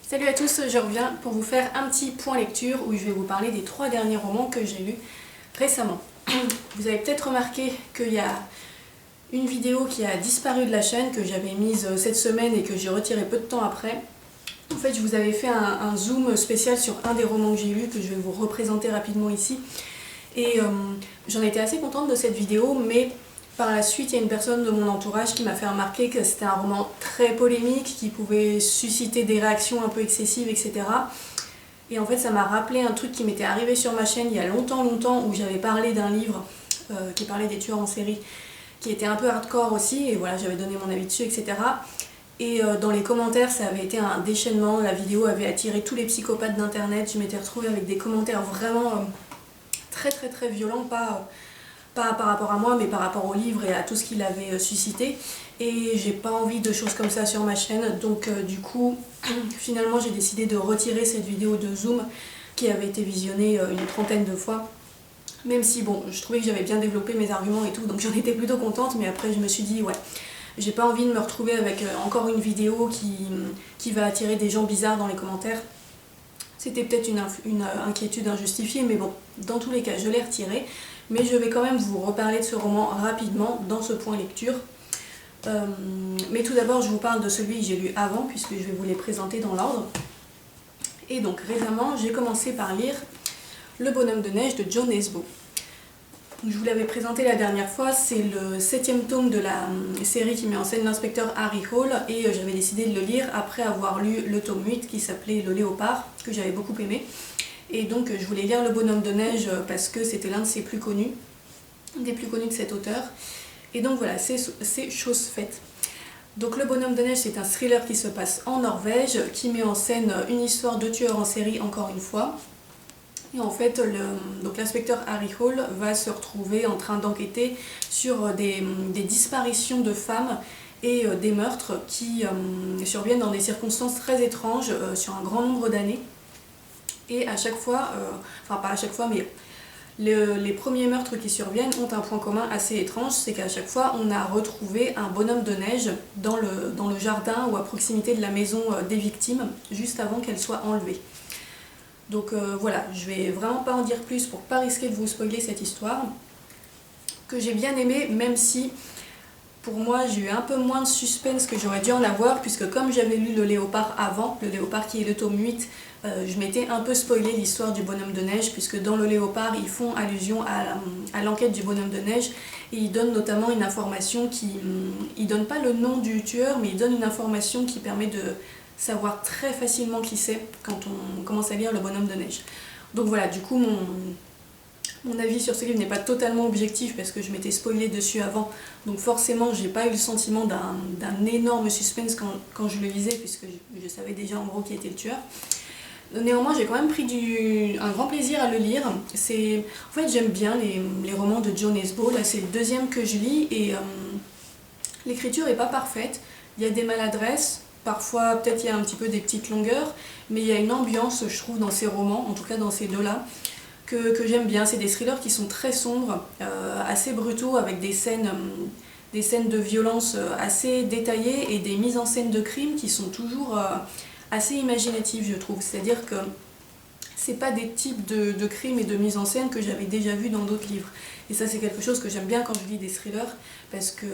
Salut à tous, je reviens pour vous faire un petit point lecture où je vais vous parler des 3 derniers romans que j'ai lus récemment. Vous avez peut-être remarqué qu'il y a une vidéo qui a disparu de la chaîne, que j'avais mise cette semaine et que j'ai retirée peu de temps après. En fait, je vous avais fait un zoom spécial sur un des romans que j'ai lu, que je vais vous représenter rapidement ici. Et j'en étais assez contente de cette vidéo, mais par la suite, il y a une personne de mon entourage qui m'a fait remarquer que c'était un roman très polémique, qui pouvait susciter des réactions un peu excessives, etc. Et en fait, ça m'a rappelé un truc qui m'était arrivé sur ma chaîne il y a longtemps, où j'avais parlé d'un livre qui parlait des tueurs en série, qui était un peu hardcore aussi, et voilà, j'avais donné mon avis dessus, etc. Et dans les commentaires, ça avait été un déchaînement, la vidéo avait attiré tous les psychopathes d'internet, je m'étais retrouvée avec des commentaires vraiment très violents, pas par rapport à moi, mais par rapport au livre et à tout ce qu'il avait suscité. Et j'ai pas envie de choses comme ça sur ma chaîne, donc du coup, finalement j'ai décidé de retirer cette vidéo de Zoom qui avait été visionnée une 30aine de fois. Même si bon, je trouvais que j'avais bien développé mes arguments et tout, donc j'en étais plutôt contente, mais après je me suis dit ouais, j'ai pas envie de me retrouver avec encore une vidéo qui va attirer des gens bizarres dans les commentaires. C'était peut-être une inquiétude injustifiée, mais bon, dans tous les cas, je l'ai retiré. Mais je vais quand même vous reparler de ce roman rapidement dans ce point lecture. Mais tout d'abord, je vous parle de celui que j'ai lu avant, puisque je vais vous les présenter dans l'ordre. Et donc récemment, j'ai commencé par lire Le bonhomme de neige de Jon Nesbø. Je vous l'avais présenté la dernière fois, c'est le 7e tome de la série qui met en scène l'inspecteur Harry Hole, et j'avais décidé de le lire après avoir lu le tome 8 qui s'appelait Le Léopard, que j'avais beaucoup aimé. Et donc je voulais lire Le bonhomme de neige parce que c'était l'un de ses plus connus, des plus connus de cet auteur. Et donc voilà, c'est chose faite. Donc Le bonhomme de neige, c'est un thriller qui se passe en Norvège, qui met en scène une histoire de tueur en série encore une fois. Et en fait, l'inspecteur Harry Hole va se retrouver en train d'enquêter sur des disparitions de femmes et des meurtres qui surviennent dans des circonstances très étranges sur un grand nombre d'années. Et à chaque fois, enfin pas à chaque fois, mais les premiers meurtres qui surviennent ont un point commun assez étrange, c'est qu'à chaque fois on a retrouvé un bonhomme de neige dans le jardin ou à proximité de la maison des victimes, juste avant qu'elle soit enlevée. Donc voilà, je vais vraiment pas en dire plus pour pas risquer de vous spoiler cette histoire, que j'ai bien aimée, même si pour moi j'ai eu un peu moins de suspense que j'aurais dû en avoir, puisque comme j'avais lu Le Léopard avant, Le Léopard qui est le tome 8, je m'étais un peu spoilé l'histoire du bonhomme de neige, puisque dans Le Léopard ils font allusion à l'enquête du bonhomme de neige, et ils donnent notamment une information ils donnent pas le nom du tueur, mais ils donnent une information qui permet de savoir très facilement qui c'est quand on commence à lire Le bonhomme de neige. Donc voilà, du coup mon avis sur ce livre n'est pas totalement objectif parce que je m'étais spoilé dessus avant, donc forcément j'ai pas eu le sentiment d'un énorme suspense quand je le lisais, puisque je savais déjà en gros qui était le tueur. Néanmoins, j'ai quand même pris un grand plaisir à le lire. En fait, j'aime bien les romans de Jon Nesbø. Là, c'est le 2e que je lis et l'écriture n'est pas parfaite. Il y a des maladresses. Parfois, peut-être il y a un petit peu des petites longueurs, mais il y a une ambiance, je trouve, dans ces romans, en tout cas dans ces deux-là, que j'aime bien. C'est des thrillers qui sont très sombres, assez brutaux, avec des scènes de violence assez détaillées et des mises en scène de crimes qui sont toujours assez imaginatives, je trouve. C'est-à-dire que c'est pas des types de crimes et de mise en scène que j'avais déjà vus dans d'autres livres. Et ça, c'est quelque chose que j'aime bien quand je lis des thrillers, parce que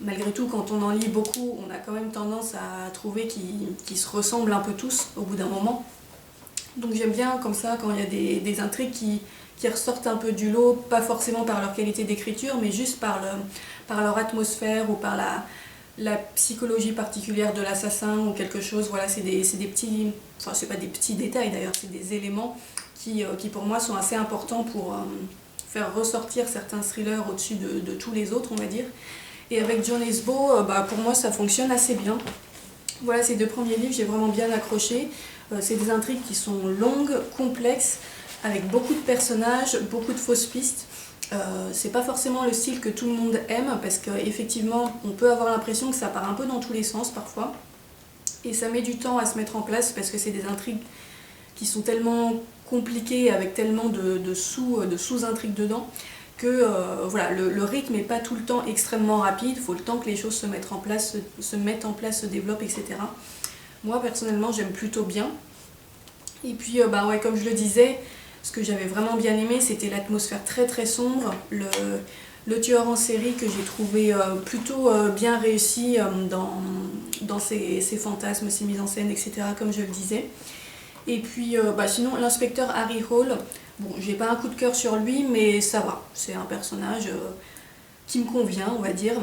malgré tout, quand on en lit beaucoup, on a quand même tendance à trouver qu'ils se ressemblent un peu tous au bout d'un moment. Donc j'aime bien comme ça quand il y a des intrigues qui ressortent un peu du lot, pas forcément par leur qualité d'écriture, mais juste par leur atmosphère ou par la psychologie particulière de l'assassin ou quelque chose. Voilà, c'est des petits, enfin c'est pas des petits détails d'ailleurs, c'est des éléments qui pour moi sont assez importants pour faire ressortir certains thrillers au-dessus de tous les autres, on va dire. Et avec Jon Nesbø, pour moi ça fonctionne assez bien. Voilà, ces 2 premiers livres, j'ai vraiment bien accroché. C'est des intrigues qui sont longues, complexes, avec beaucoup de personnages, beaucoup de fausses pistes. C'est pas forcément le style que tout le monde aime, parce qu'effectivement, on peut avoir l'impression que ça part un peu dans tous les sens parfois. Et ça met du temps à se mettre en place, parce que c'est des intrigues qui sont tellement compliquées, avec tellement de sous-intrigues dedans, que voilà, le rythme n'est pas tout le temps extrêmement rapide, il faut le temps que les choses se mettent en place, se développent, etc. Moi personnellement j'aime plutôt bien. Et puis bah ouais, comme je le disais, ce que j'avais vraiment bien aimé, c'était l'atmosphère très très sombre, le tueur en série que j'ai trouvé plutôt bien réussi dans ses fantasmes, ses mises en scène, etc. comme je le disais. Et puis bah sinon l'inspecteur Harry Hole, bon j'ai pas un coup de cœur sur lui mais ça va, c'est un personnage qui me convient on va dire.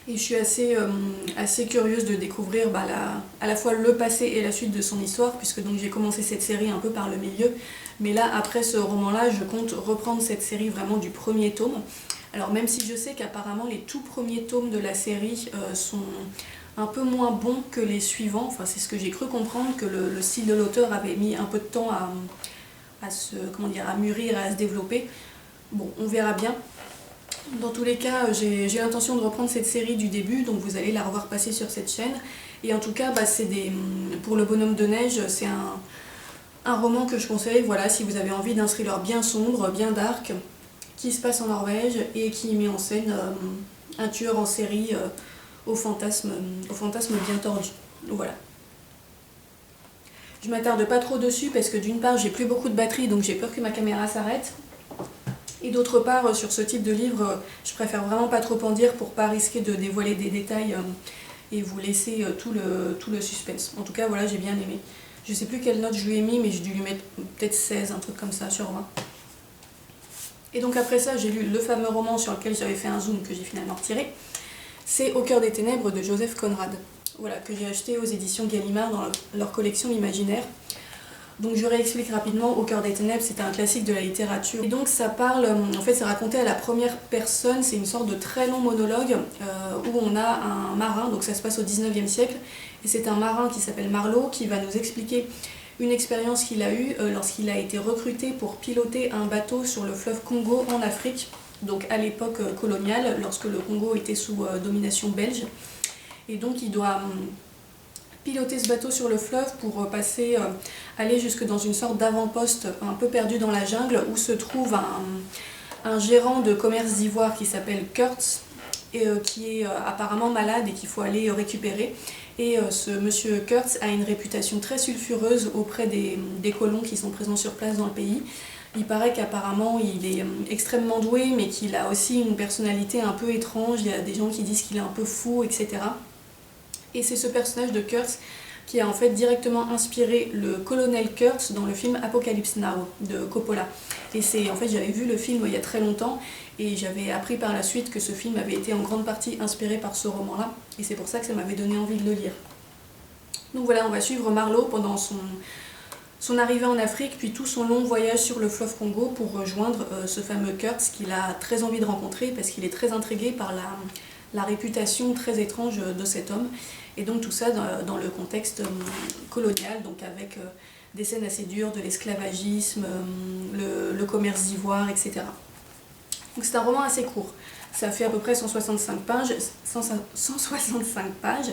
Et je suis assez curieuse de découvrir bah, à la fois le passé et la suite de son histoire, puisque donc j'ai commencé cette série un peu par le milieu. Mais là, après ce roman-là, je compte reprendre cette série vraiment du premier tome. Alors même si je sais qu'apparemment les tout premiers tomes de la série sont un peu moins bons que les suivants, enfin c'est ce que j'ai cru comprendre, que le style de l'auteur avait mis un peu de temps à mûrir, à se développer. Bon, on verra bien. Dans tous les cas, j'ai l'intention de reprendre cette série du début, donc vous allez la revoir passer sur cette chaîne. Et en tout cas, bah, pour le bonhomme de neige, c'est un roman que je conseille, voilà, si vous avez envie d'un thriller bien sombre, bien dark, qui se passe en Norvège et qui met en scène un tueur en série au fantasme bien tordu. Donc voilà. Je m'attarde pas trop dessus parce que d'une part, j'ai plus beaucoup de batterie, donc j'ai peur que ma caméra s'arrête. Et d'autre part, sur ce type de livre, je préfère vraiment pas trop en dire pour pas risquer de dévoiler des détails et vous laisser tout le suspense. En tout cas, voilà, j'ai bien aimé. Je sais plus quelle note je lui ai mis, mais j'ai dû lui mettre peut-être 16, un truc comme ça sur 20. Et donc après ça, j'ai lu le fameux roman sur lequel j'avais fait un zoom que j'ai finalement retiré. C'est Au cœur des ténèbres de Joseph Conrad. Voilà, que j'ai acheté aux éditions Gallimard dans leur collection imaginaire. Donc je réexplique rapidement, Au cœur des ténèbres, c'est un classique de la littérature. Et donc ça parle, en fait c'est raconté à la première personne, c'est une sorte de très long monologue où on a un marin, donc ça se passe au 19e siècle, et c'est un marin qui s'appelle Marlowe qui va nous expliquer une expérience qu'il a eue lorsqu'il a été recruté pour piloter un bateau sur le fleuve Congo en Afrique, donc à l'époque coloniale, lorsque le Congo était sous domination belge. Et donc il doit piloter ce bateau sur le fleuve pour aller jusque dans une sorte d'avant-poste un peu perdu dans la jungle où se trouve un gérant de commerce d'ivoire qui s'appelle Kurtz et qui est apparemment malade et qu'il faut aller récupérer. Et ce monsieur Kurtz a une réputation très sulfureuse auprès des colons qui sont présents sur place dans le pays. Il paraît qu'apparemment il est extrêmement doué mais qu'il a aussi une personnalité un peu étrange, il y a des gens qui disent qu'il est un peu fou, etc. Et c'est ce personnage de Kurtz qui a en fait directement inspiré le colonel Kurtz dans le film Apocalypse Now de Coppola. Et en fait j'avais vu le film il y a très longtemps et j'avais appris par la suite que ce film avait été en grande partie inspiré par ce roman-là et c'est pour ça que ça m'avait donné envie de le lire. Donc voilà, on va suivre Marlowe pendant son arrivée en Afrique, puis tout son long voyage sur le fleuve Congo pour rejoindre ce fameux Kurtz qu'il a très envie de rencontrer parce qu'il est très intrigué par la réputation très étrange de cet homme. Et donc tout ça dans le contexte colonial, donc avec des scènes assez dures de l'esclavagisme, le commerce d'ivoire, etc. Donc c'est un roman assez court. Ça fait à peu près 165 pages. 165 pages.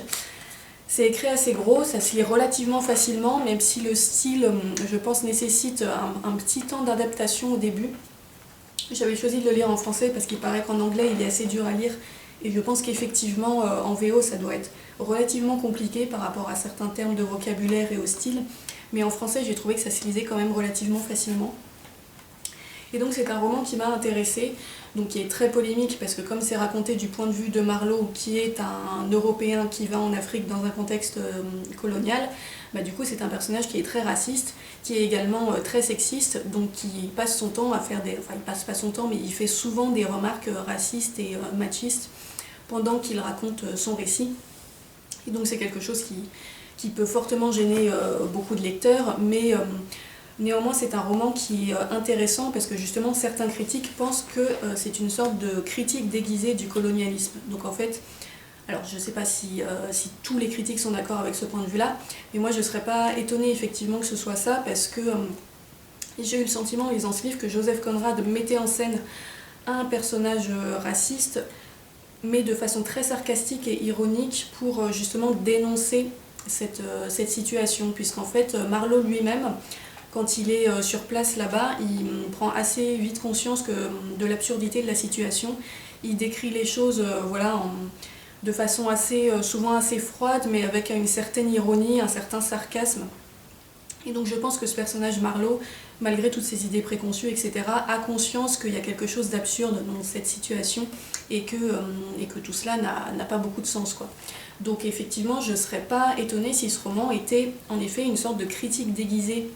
C'est écrit assez gros, ça se lit relativement facilement, même si le style, je pense, nécessite un petit temps d'adaptation au début. J'avais choisi de le lire en français parce qu'il paraît qu'en anglais il est assez dur à lire. Et je pense qu'effectivement, en VO, ça doit être relativement compliqué par rapport à certains termes de vocabulaire et au style. Mais en français, j'ai trouvé que ça se lisait quand même relativement facilement. Et donc c'est un roman qui m'a intéressée, donc qui est très polémique parce que comme c'est raconté du point de vue de Marlowe, qui est un Européen qui va en Afrique dans un contexte colonial, bah du coup c'est un personnage qui est très raciste, qui est également très sexiste, donc qui passe son temps à faire Enfin il passe pas son temps, mais il fait souvent des remarques racistes et machistes pendant qu'il raconte son récit. Et donc c'est quelque chose qui peut fortement gêner beaucoup de lecteurs, mais néanmoins c'est un roman qui est intéressant parce que justement certains critiques pensent que c'est une sorte de critique déguisée du colonialisme. Donc en fait, alors je ne sais pas si tous les critiques sont d'accord avec ce point de vue-là, mais moi je ne serais pas étonnée effectivement que ce soit ça parce que j'ai eu le sentiment en lisant ce livre que Joseph Conrad mettait en scène un personnage raciste, mais de façon très sarcastique et ironique pour justement dénoncer cette situation, puisqu'en fait Marlowe lui-même, quand il est sur place là-bas, il prend assez vite conscience de l'absurdité de la situation. Il décrit les choses voilà, de façon souvent assez froide, mais avec une certaine ironie, un certain sarcasme. Et donc je pense que ce personnage Marlowe, malgré toutes ses idées préconçues, etc., a conscience qu'il y a quelque chose d'absurde dans cette situation et que tout cela n'a pas beaucoup de sens, quoi. Donc effectivement, je ne serais pas étonnée si ce roman était en effet une sorte de critique déguisée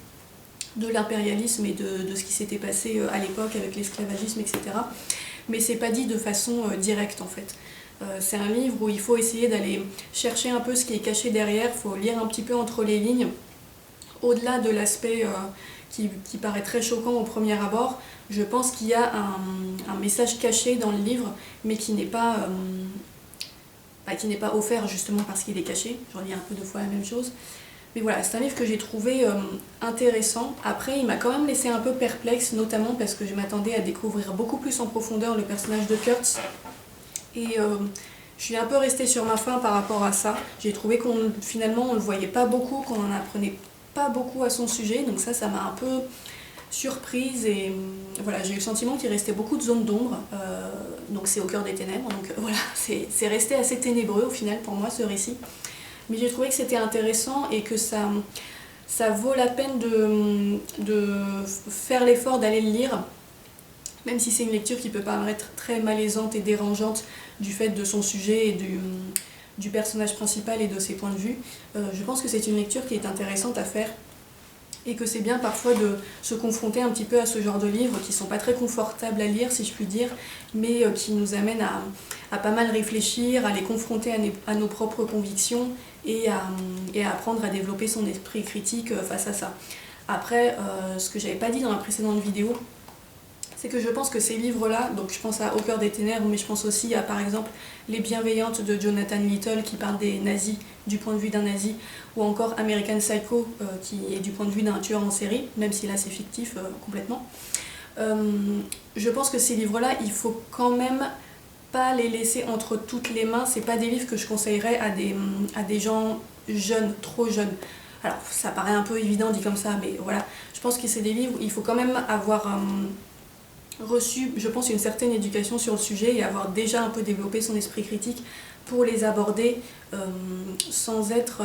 de l'impérialisme et de ce qui s'était passé à l'époque avec l'esclavagisme, etc. Mais c'est pas dit de façon directe en fait. C'est un livre où il faut essayer d'aller chercher un peu ce qui est caché derrière, il faut lire un petit peu entre les lignes. Au-delà de l'aspect qui paraît très choquant au premier abord, je pense qu'il y a un message caché dans le livre, mais qui n'est pas offert justement parce qu'il est caché. J'en dis un peu deux fois la même chose. Mais voilà, c'est un livre que j'ai trouvé intéressant. Après, il m'a quand même laissé un peu perplexe, notamment parce que je m'attendais à découvrir beaucoup plus en profondeur le personnage de Kurtz. Et je suis un peu restée sur ma faim par rapport à ça. J'ai trouvé finalement on ne le voyait pas beaucoup, qu'on n'en apprenait pas beaucoup à son sujet, donc ça m'a un peu surprise et voilà, j'ai eu le sentiment qu'il restait beaucoup de zones d'ombre, donc c'est au cœur des ténèbres, donc voilà, c'est resté assez ténébreux au final pour moi ce récit. Mais j'ai trouvé que c'était intéressant et que ça vaut la peine de faire l'effort d'aller le lire, même si c'est une lecture qui peut paraître très malaisante et dérangeante du fait de son sujet et du personnage principal et de ses points de vue. Je pense que c'est une lecture qui est intéressante à faire et que c'est bien parfois de se confronter un petit peu à ce genre de livres qui sont pas très confortables à lire si je puis dire, mais qui nous amènent à pas mal réfléchir, à les confronter à nos propres convictions et à apprendre à développer son esprit critique face à ça. Après, ce que j'avais pas dit dans la précédente vidéo, c'est que je pense que ces livres-là, donc je pense à Au cœur des ténèbres, mais je pense aussi à par exemple Les Bienveillantes de Jonathan Little qui parle des nazis du point de vue d'un nazi, ou encore American Psycho qui est du point de vue d'un tueur en série, même si là c'est fictif complètement. Je pense que ces livres-là, il faut quand même pas les laisser entre toutes les mains. C'est pas des livres que je conseillerais à des gens jeunes, trop jeunes. Alors ça paraît un peu évident dit comme ça, mais voilà, je pense que c'est des livres où il faut quand même avoir reçu, je pense, une certaine éducation sur le sujet et avoir déjà un peu développé son esprit critique pour les aborder sans être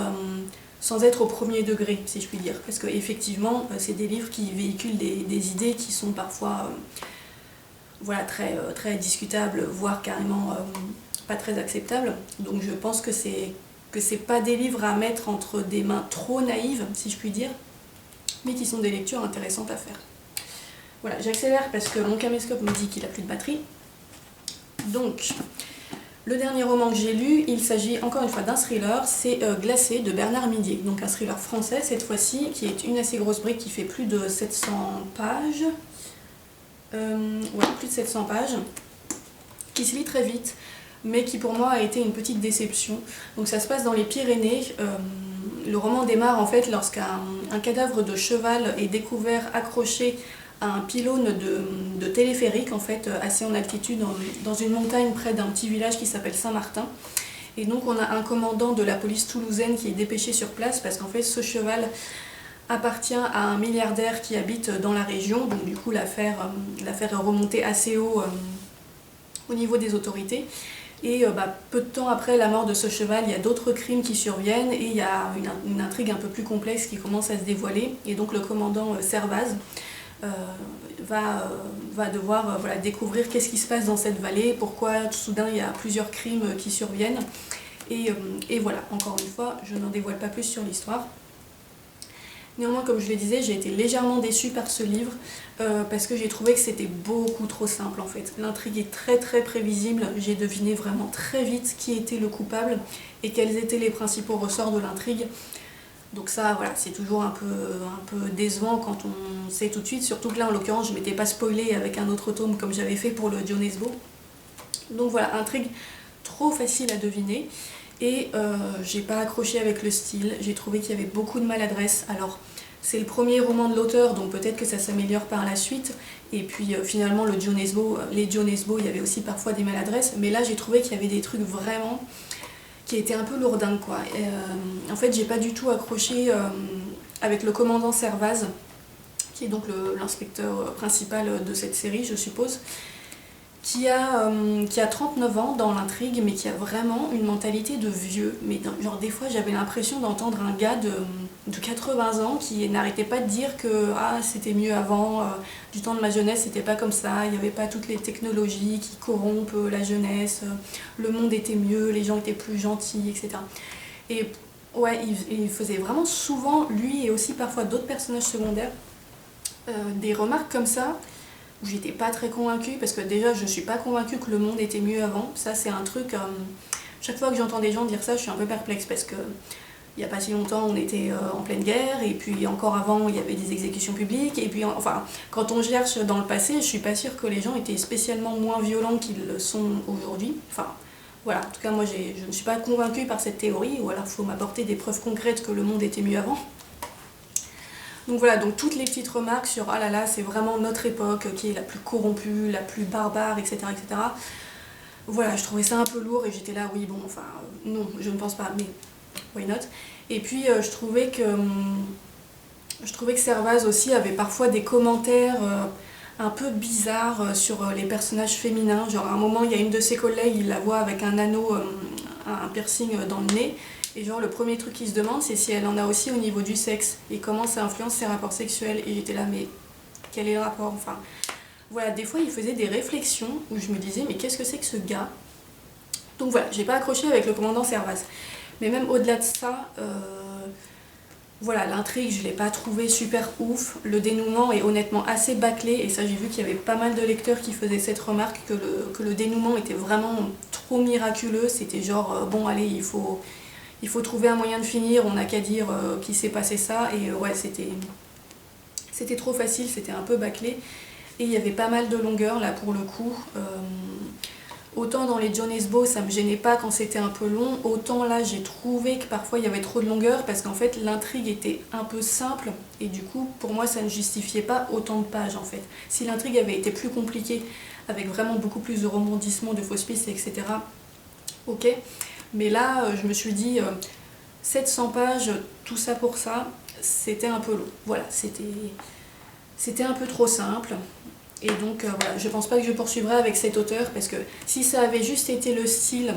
au premier degré, si je puis dire. Parce qu'effectivement, c'est des livres qui véhiculent des idées qui sont parfois voilà, très discutables, voire carrément pas très acceptables. Donc je pense que c'est pas des livres à mettre entre des mains trop naïves, si je puis dire, mais qui sont des lectures intéressantes à faire. Voilà, j'accélère parce que mon caméscope me dit qu'il n'a plus de batterie. Donc, le dernier roman que j'ai lu, il s'agit encore une fois d'un thriller, c'est Glacé de Bernard Midier. Donc un thriller français cette fois-ci, qui est une assez grosse brique qui fait plus de 700 pages. Ouais, plus de 700 pages, qui se lit très vite, mais qui pour moi a été une petite déception. Donc ça se passe dans les Pyrénées. Le roman démarre en fait lorsqu'un cadavre de cheval est découvert accroché à un pylône de téléphérique en fait, assez en altitude dans une montagne près d'un petit village qui s'appelle Saint-Martin. Et donc on a un commandant de la police toulousaine qui est dépêché sur place parce qu'en fait ce cheval appartient à un milliardaire qui habite dans la région, donc du coup l'affaire est remontée assez haut au niveau des autorités. Et peu de temps après la mort de ce cheval, il y a d'autres crimes qui surviennent et il y a une intrigue un peu plus complexe qui commence à se dévoiler. Et donc le commandant Servaz va devoir voilà, découvrir qu'est-ce qui se passe dans cette vallée, pourquoi soudain il y a plusieurs crimes qui surviennent. Et voilà, encore une fois, je n'en dévoile pas plus sur l'histoire. Néanmoins, comme je le disais, j'ai été légèrement déçue par ce livre parce que j'ai trouvé que c'était beaucoup trop simple en fait. L'intrigue est très prévisible, j'ai deviné vraiment très vite qui était le coupable et quels étaient les principaux ressorts de l'intrigue. Donc ça, voilà, c'est toujours un peu décevant quand on sait tout de suite, surtout que là en l'occurrence je ne m'étais pas spoilée avec un autre tome comme j'avais fait pour le Dionesbo. Donc voilà, intrigue trop facile à deviner. Et j'ai pas accroché avec le style, j'ai trouvé qu'il y avait beaucoup de maladresse. Alors c'est le premier roman de l'auteur, donc peut-être que ça s'améliore par la suite. Et puis finalement les Dionesbo, il y avait aussi parfois des maladresses. Mais là j'ai trouvé qu'il y avait des trucs vraiment qui étaient un peu lourdingues quoi. En fait j'ai pas du tout accroché avec le commandant Servaz, qui est donc l'inspecteur principal de cette série je suppose. qui a 39 ans dans l'intrigue, mais qui a vraiment une mentalité de vieux. Mais genre des fois j'avais l'impression d'entendre un gars de 80 ans qui n'arrêtait pas de dire que ah, c'était mieux avant, du temps de ma jeunesse c'était pas comme ça, il n'y avait pas toutes les technologies qui corrompent la jeunesse, le monde était mieux, les gens étaient plus gentils, etc. Et ouais, il faisait vraiment souvent, lui et aussi parfois d'autres personnages secondaires, des remarques comme ça, où j'étais pas très convaincue, parce que déjà je suis pas convaincue que le monde était mieux avant. Ça c'est un truc, chaque fois que j'entends des gens dire ça, je suis un peu perplexe, parce que il y a pas si longtemps on était en pleine guerre, et puis encore avant il y avait des exécutions publiques, et puis enfin quand on cherche dans le passé, je suis pas sûre que les gens étaient spécialement moins violents qu'ils le sont aujourd'hui. Enfin voilà, en tout cas moi je ne suis pas convaincue par cette théorie, ou alors il faut m'apporter des preuves concrètes que le monde était mieux avant. Donc voilà, donc toutes les petites remarques sur ah là là, c'est vraiment notre époque qui est la plus corrompue, la plus barbare, etc. etc. Voilà, je trouvais ça un peu lourd et j'étais là, oui, bon, enfin, non, je ne pense pas, mais why not. Et puis je trouvais que Servaz aussi avait parfois des commentaires un peu bizarres sur les personnages féminins. Genre à un moment, il y a une de ses collègues, il la voit avec un anneau, un piercing dans le nez. Et genre le premier truc qu'il se demande, c'est si elle en a aussi au niveau du sexe et comment ça influence ses rapports sexuels. Et j'étais là, mais quel est le rapport? Enfin, voilà, des fois il faisait des réflexions où je me disais, mais qu'est-ce que c'est que ce gars? Donc voilà, j'ai pas accroché avec le commandant Servaz. Mais même au-delà de ça, voilà, l'intrigue, je l'ai pas trouvé super ouf. Le dénouement est honnêtement assez bâclé, et ça j'ai vu qu'il y avait pas mal de lecteurs qui faisaient cette remarque, que le dénouement était vraiment trop miraculeux. C'était genre, bon allez, il faut trouver un moyen de finir, on n'a qu'à dire qu'il s'est passé ça, et ouais, c'était trop facile, c'était un peu bâclé, et il y avait pas mal de longueur là pour le coup. Autant dans les John Esbo ça me gênait pas quand c'était un peu long, autant là j'ai trouvé que parfois il y avait trop de longueur, parce qu'en fait l'intrigue était un peu simple, et du coup pour moi ça ne justifiait pas autant de pages en fait. Si l'intrigue avait été plus compliquée, avec vraiment beaucoup plus de rebondissements, de fausses pistes, etc., ok. Mais là, je me suis dit, 700 pages, tout ça pour ça, c'était un peu long. Voilà, c'était un peu trop simple. Et donc, voilà, je pense pas que je poursuivrai avec cet auteur, parce que si ça avait juste été le style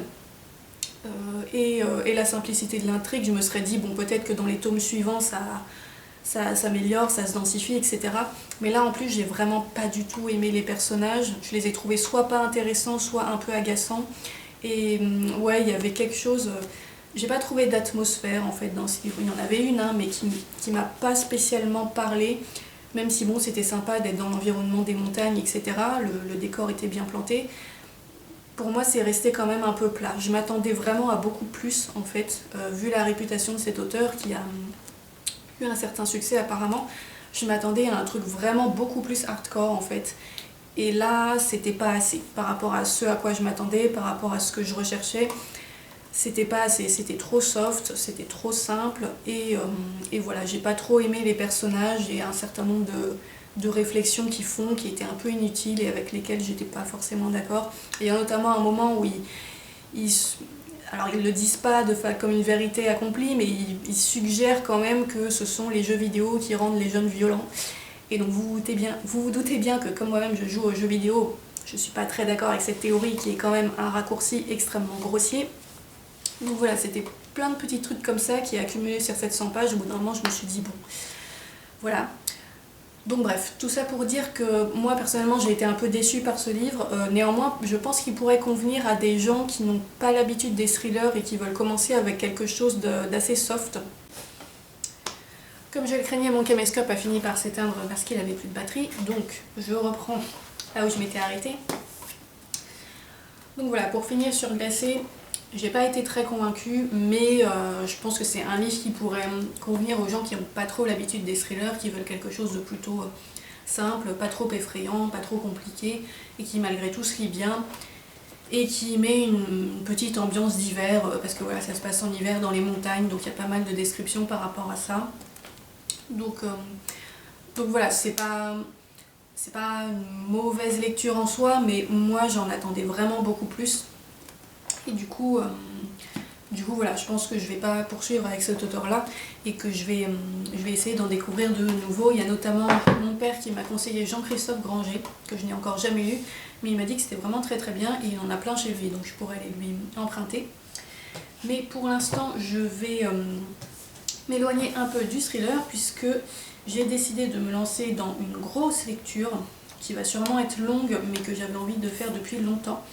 et la simplicité de l'intrigue, je me serais dit, bon, peut-être que dans les tomes suivants, ça s'améliore, ça se densifie, etc. Mais là, en plus, j'ai vraiment pas du tout aimé les personnages. Je les ai trouvés soit pas intéressants, soit un peu agaçants. Et ouais, il y avait quelque chose, j'ai pas trouvé d'atmosphère en fait dans ce livre. Il y en avait une, hein, mais qui m'a pas spécialement parlé, même si bon, c'était sympa d'être dans l'environnement des montagnes, etc. Le décor était bien planté. Pour moi, c'est resté quand même un peu plat. Je m'attendais vraiment à beaucoup plus en fait, vu la réputation de cet auteur qui a eu un certain succès apparemment. Je m'attendais à un truc vraiment beaucoup plus hardcore en fait. Et là, c'était pas assez. Par rapport à ce à quoi je m'attendais, par rapport à ce que je recherchais, c'était pas assez. C'était trop soft, c'était trop simple. Et voilà, j'ai pas trop aimé les personnages et un certain nombre de réflexions qui étaient un peu inutiles et avec lesquelles j'étais pas forcément d'accord. Et il y a notamment un moment où alors ils le disent pas comme une vérité accomplie, mais ils suggèrent quand même que ce sont les jeux vidéo qui rendent les jeunes violents. Et donc vous vous doutez bien que comme moi-même je joue aux jeux vidéo, je suis pas très d'accord avec cette théorie qui est quand même un raccourci extrêmement grossier. Donc voilà, c'était plein de petits trucs comme ça qui accumulés sur 700 pages. Au bout d'un moment, je me suis dit bon, voilà. Donc bref, tout ça pour dire que moi personnellement j'ai été un peu déçue par ce livre. Néanmoins, je pense qu'il pourrait convenir à des gens qui n'ont pas l'habitude des thrillers et qui veulent commencer avec quelque chose d'assez soft. Comme je le craignais, mon caméscope a fini par s'éteindre parce qu'il avait plus de batterie, donc je reprends là où je m'étais arrêtée. Donc voilà, pour finir sur Glacé, j'ai pas été très convaincue, mais je pense que c'est un livre qui pourrait convenir aux gens qui n'ont pas trop l'habitude des thrillers, qui veulent quelque chose de plutôt simple, pas trop effrayant, pas trop compliqué, et qui malgré tout se lit bien, et qui met une petite ambiance d'hiver, parce que voilà, ça se passe en hiver dans les montagnes, donc il y a pas mal de descriptions par rapport à ça. Donc voilà, c'est pas une mauvaise lecture en soi, mais moi j'en attendais vraiment beaucoup plus. Et du coup, Du coup voilà, je pense que je vais pas poursuivre avec cet auteur-là et que je vais essayer d'en découvrir de nouveaux. Il y a notamment mon père qui m'a conseillé Jean-Christophe Granger, que je n'ai encore jamais lu, mais il m'a dit que c'était vraiment très bien et il en a plein chez lui, donc je pourrais les lui emprunter. Mais pour l'instant, je vais m'éloigner un peu du thriller puisque j'ai décidé de me lancer dans une grosse lecture qui va sûrement être longue mais que j'avais envie de faire depuis longtemps.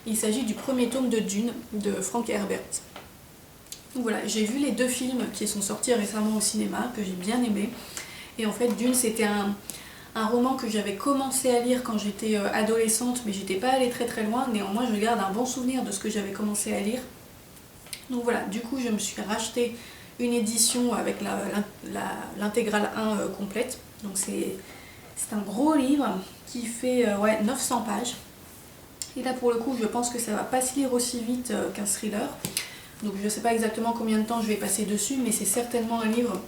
Il s'agit du premier tome de Dune de Frank Herbert. Donc voilà, j'ai vu les 2 films qui sont sortis récemment au cinéma, que j'ai bien aimé. Et en fait, Dune, c'était un roman que j'avais commencé à lire quand j'étais adolescente, mais j'étais pas allée très loin. Néanmoins, je garde un bon souvenir de ce que j'avais commencé à lire. Donc voilà, du coup, je me suis racheté une édition avec l'intégrale 1 complète. Donc c'est un gros livre qui fait 900 pages. Et là, pour le coup, je pense que ça va pas se lire aussi vite qu'un thriller. Donc je ne sais pas exactement combien de temps je vais passer dessus, mais c'est certainement un livre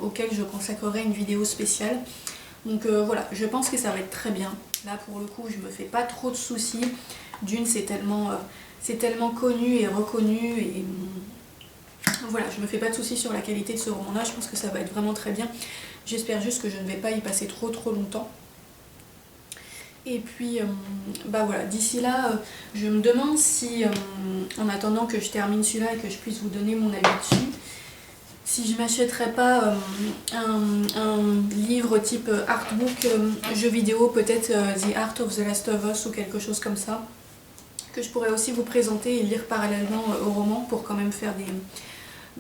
auquel je consacrerai une vidéo spéciale. Donc voilà, je pense que ça va être très bien. Là pour le coup, je me fais pas trop de soucis. Dune, c'est tellement connu et reconnu. Et voilà, je me fais pas de soucis sur la qualité de ce roman-là. Je pense que ça va être vraiment très bien. J'espère juste que je ne vais pas y passer trop longtemps. Et puis, bah voilà, d'ici là, je me demande si, en attendant que je termine celui-là et que je puisse vous donner mon avis dessus, si je m'achèterais pas un livre type artbook, jeu vidéo, peut-être The Art of the Last of Us ou quelque chose comme ça, que je pourrais aussi vous présenter et lire parallèlement au roman pour quand même faire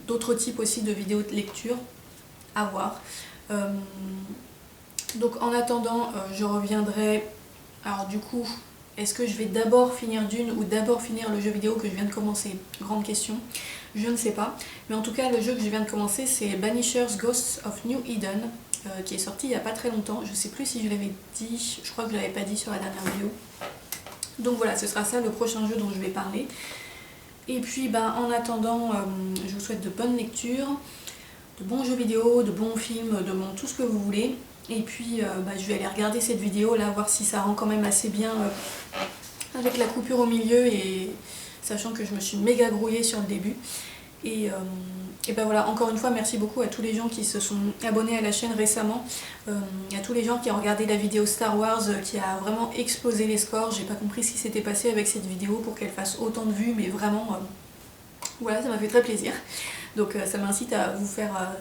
d'autres types aussi de vidéos de lecture à voir. Donc en attendant, je reviendrai. Alors du coup, est-ce que je vais d'abord finir Dune ou d'abord finir le jeu vidéo que je viens de commencer? Grande question, je ne sais pas. Mais en tout cas, le jeu que je viens de commencer, c'est Banishers Ghosts of New Eden, qui est sorti il n'y a pas très longtemps. Je ne sais plus si je l'avais dit, je crois que je ne l'avais pas dit sur la dernière vidéo. Donc voilà, ce sera ça le prochain jeu dont je vais parler. Et puis bah, en attendant, je vous souhaite de bonnes lectures, de bons jeux vidéo, de bons films, de tout ce que vous voulez. Et puis bah, je vais aller regarder cette vidéo là, voir si ça rend quand même assez bien avec la coupure au milieu, et sachant que je me suis méga grouillée sur le début. Et ben voilà, encore une fois, merci beaucoup à tous les gens qui se sont abonnés à la chaîne récemment, à tous les gens qui ont regardé la vidéo Star Wars qui a vraiment explosé les scores. J'ai pas compris ce qui s'était passé avec cette vidéo pour qu'elle fasse autant de vues, mais vraiment, voilà, ça m'a fait très plaisir. Donc ça m'incite à vous faire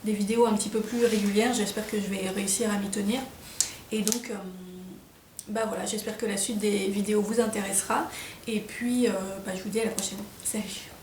des vidéos un petit peu plus régulières. J'espère que je vais réussir à m'y tenir. Et donc, bah voilà, j'espère que la suite des vidéos vous intéressera. Et puis, bah, je vous dis à la prochaine. Salut!